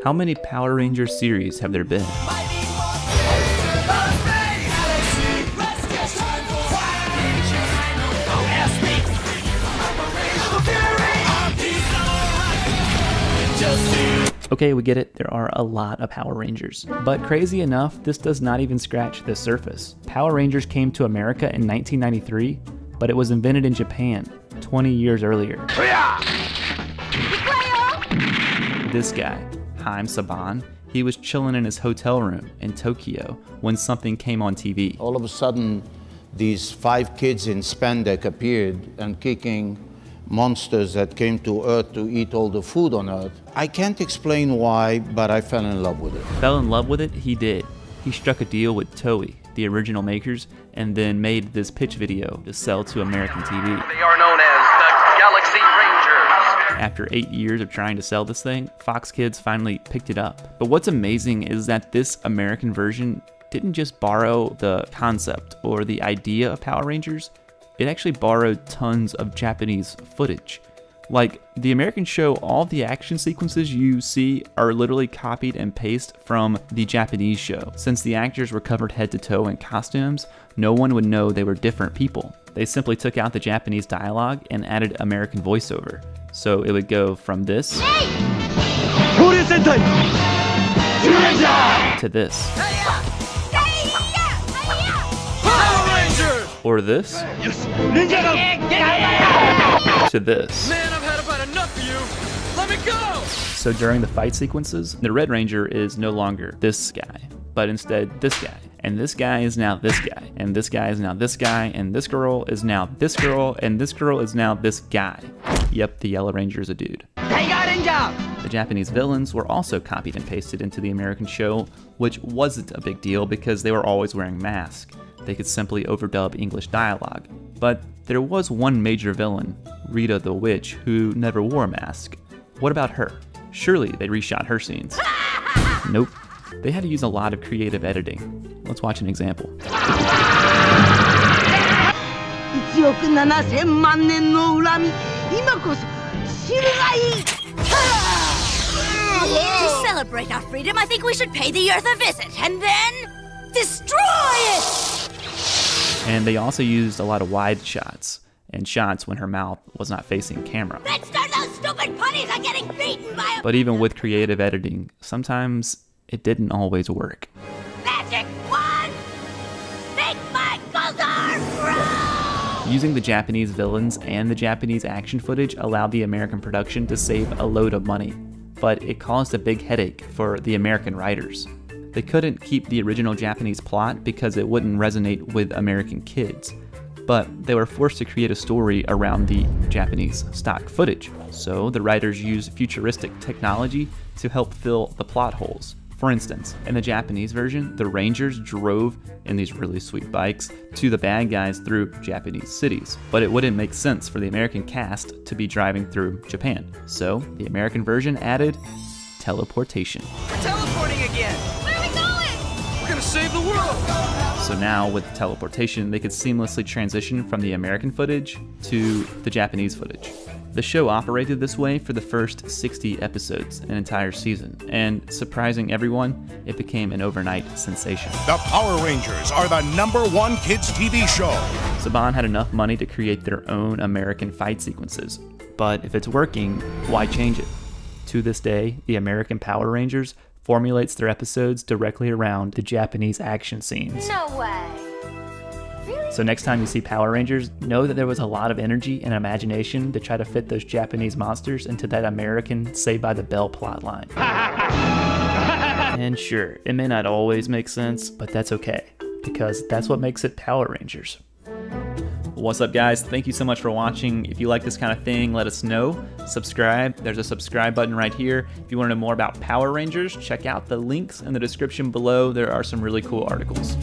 How many Power Rangers series have there been? Okay, we get it, there are a lot of Power Rangers. But crazy enough, this does not even scratch the surface. Power Rangers came to America in 1993, but it was invented in Japan 20 years earlier. This guy, Haim Saban, he was chilling in his hotel room in Tokyo when something came on TV. All of a sudden, these 5 kids in spandex appeared and kicking monsters that came to Earth to eat all the food on Earth. I can't explain why, but I fell in love with it. Fell in love with it? He did. He struck a deal with Toei, the original makers, and then made this pitch video to sell to American TV. They are known as the Galaxy Rangers. After 8 years of trying to sell this thing, Fox Kids finally picked it up. But what's amazing is that this American version didn't just borrow the concept or the idea of Power Rangers, it actually borrowed tons of Japanese footage. Like, the American show, all the action sequences you see are literally copied and pasted from the Japanese show. Since the actors were covered head to toe in costumes, no one would know they were different people. They simply took out the Japanese dialogue and added American voiceover. So it would go from this to this. Or this to this. Man, I've had about enough of you. Let me go! So during the fight sequences, the Red Ranger is no longer this guy, but instead this guy. And this guy is now this guy. And this guy is now this guy. And this girl is now this girl. And this girl is now this guy. Yep, the Yellow Ranger is a dude. The Japanese villains were also copied and pasted into the American show, which wasn't a big deal because they were always wearing masks. They could simply overdub English dialogue. But there was one major villain, Rita the Witch, who never wore a mask. What about her? Surely they reshot her scenes. Nope. They had to use a lot of creative editing. Let's watch an example. To celebrate our freedom, I think we should pay the Earth a visit and then destroy it! And they also used a lot of wide shots and shots when her mouth was not facing camera. Let's start those stupid putties on getting beaten by a... But even with creative editing, sometimes it didn't always work. Magic wand! Make my Goldar grow! Using the Japanese villains and the Japanese action footage allowed the American production to save a load of money, but it caused a big headache for the American writers. They couldn't keep the original Japanese plot because it wouldn't resonate with American kids, but they were forced to create a story around the Japanese stock footage. So the writers used futuristic technology to help fill the plot holes. For instance, in the Japanese version, the Rangers drove in these really sweet bikes to the bad guys through Japanese cities, but it wouldn't make sense for the American cast to be driving through Japan. So the American version added teleportation. We're teleporting again! Where are we going? We're gonna save the world! So now with teleportation, they could seamlessly transition from the American footage to the Japanese footage. The show operated this way for the first 60 episodes, an entire season, and surprising everyone, it became an overnight sensation. The Power Rangers are the #1 kids TV show. Saban had enough money to create their own American fight sequences, but if it's working, why change it? To this day, the American Power Rangers formulates their episodes directly around the Japanese action scenes. No way. Really? So next time you see Power Rangers, know that there was a lot of energy and imagination to try to fit those Japanese monsters into that American Saved by the Bell plotline. And sure, it may not always make sense, but that's okay, because that's what makes it Power Rangers. What's up, guys? Thank you so much for watching. If you like this kind of thing, let us know. Subscribe. There's a subscribe button right here. If you want to know more about Power Rangers, check out the links in the description below. There are some really cool articles.